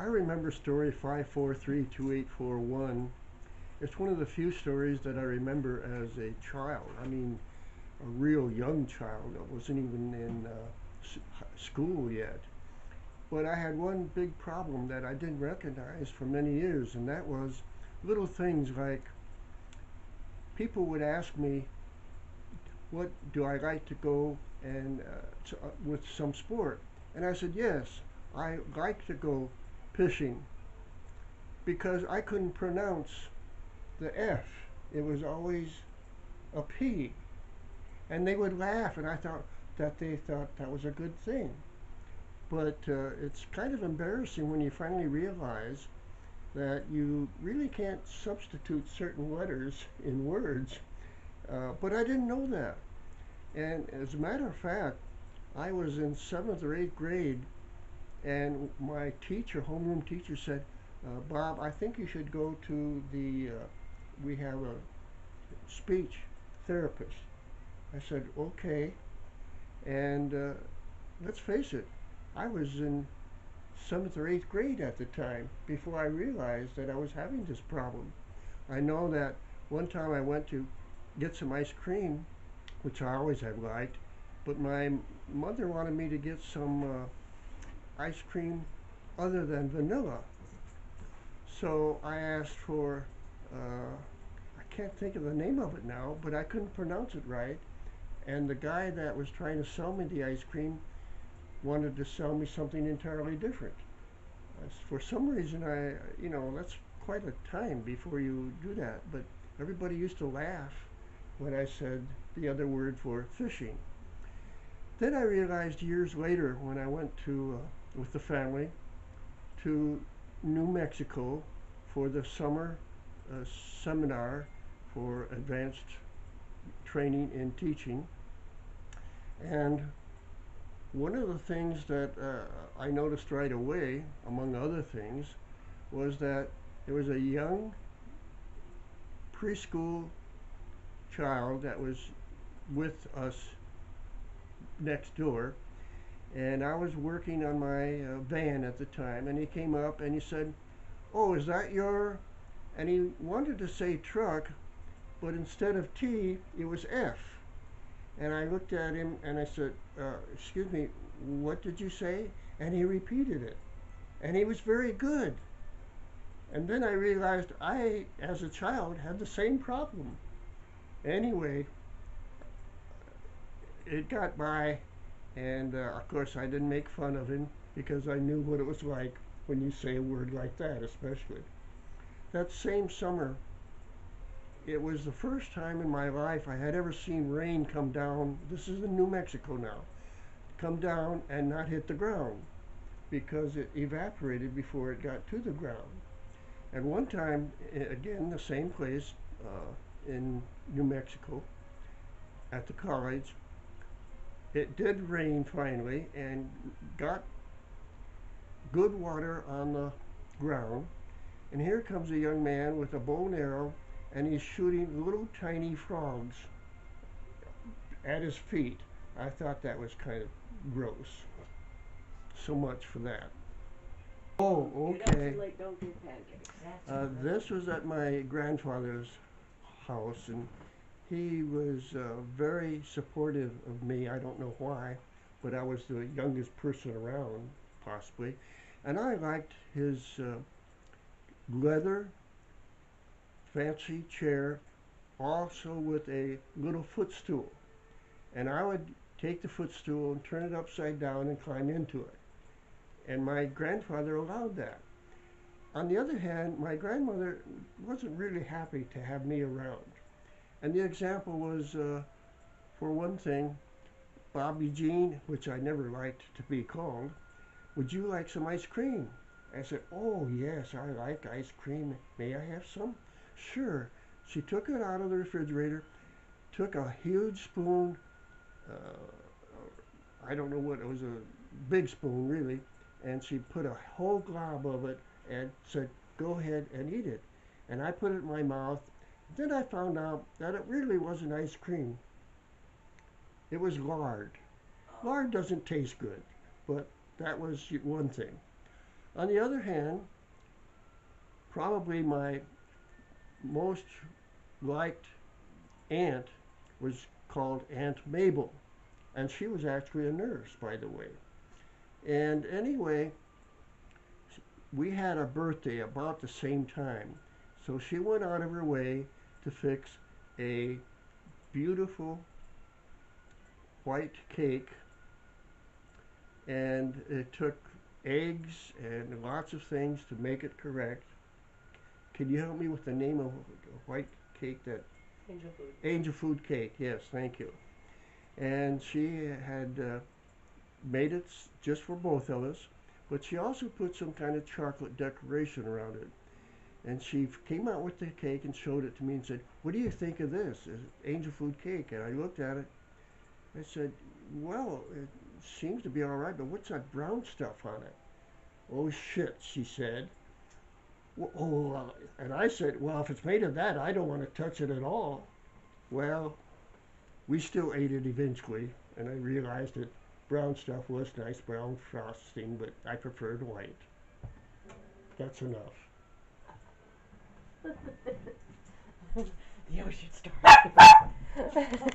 I remember story 5432841. It's one of the few stories that I remember as a child. I mean, a real young child. I wasn't even in school yet. But I had one big problem that I didn't recognize for many years, and that was little things like people would ask me, what do I like to go and with some sport? And I said, yes, I like to go fishing because I couldn't pronounce the F. It was always a P. And they would laugh, and I thought that they thought that was a good thing. But it's kind of embarrassing when you finally realize that you really can't substitute certain letters in words. But I didn't know that. And as a matter of fact, I was in 7th or 8th grade, and my teacher, homeroom teacher, said, Bob, I think you should go to we have a speech therapist. I said, okay. And let's face it, I was in 7th or 8th grade at the time before I realized that I was having this problem. I know that one time I went to get some ice cream, which I always have liked, but my mother wanted me to get some ice cream other than vanilla. So I asked for, I can't think of the name of it now, but I couldn't pronounce it right. And the guy that was trying to sell me the ice cream wanted to sell me something entirely different. For some reason, that's quite a time before you do that, but everybody used to laugh when I said the other word for fishing. Then I realized years later when I went to, with the family, to New Mexico for the summer seminar for advanced training in teaching. And one of the things that I noticed right away, among other things, was that there was a young preschool child that was with us next door, and I was working on my van at the time, and he came up and he said, oh, is that your, and he wanted to say truck, but instead of T, it was F. And I looked at him and I said, excuse me, what did you say? And he repeated it. And he was very good. And then I realized I, as a child, had the same problem. Anyway, it got by, and of course I didn't make fun of him because I knew what it was like when you say a word like that, especially. That same summer, it was the first time in my life I had ever seen rain come down. This is in New Mexico now. Come down and not hit the ground because it evaporated before it got to the ground. And one time, again, the same place in New Mexico at the college, it did rain finally and got good water on the ground. And here comes a young man with a bow and arrow, and he's shooting little tiny frogs at his feet. I thought that was kind of gross. So much for that. Oh, okay. This was at my grandfather's house, and he was very supportive of me. I don't know why, but I was the youngest person around, possibly. And I liked his leather fancy chair, also with a little footstool. And I would take the footstool and turn it upside down and climb into it. And my grandfather allowed that. On the other hand, my grandmother wasn't really happy to have me around. And the example was, for one thing, Bobby Jean, which I never liked to be called, would you like some ice cream? I said, oh yes, I like ice cream. May I have some? Sure. She took it out of the refrigerator, took a huge spoon, I don't know what, it was a big spoon really, and she put a whole glob of it and said, go ahead and eat it. And I put it in my mouth. Then I found out that it really wasn't ice cream. It was lard. Lard doesn't taste good, but that was one thing. On the other hand, probably my most liked aunt was called Aunt Mabel, and she was actually a nurse, by the way. And anyway, we had a birthday about the same time, so she went out of her way to fix a beautiful white cake, and it took eggs and lots of things to make it correct. Can you help me with the name of a white cake that Angel food. Angel food cake? Yes, thank you. And she had made it just for both of us, but she also put some kind of chocolate decoration around it. And she came out with the cake and showed it to me and said, "What do you think of this? Angel food cake?" And I looked at it. I said, "Well, it seems to be all right, but what's that brown stuff on it?" "Oh shit," she said. And I said, "Well, if it's made of that, I don't want to touch it at all." Well, we still ate it eventually, and I realized that brown stuff was nice, brown frosting, but I preferred white. That's enough. The ocean star.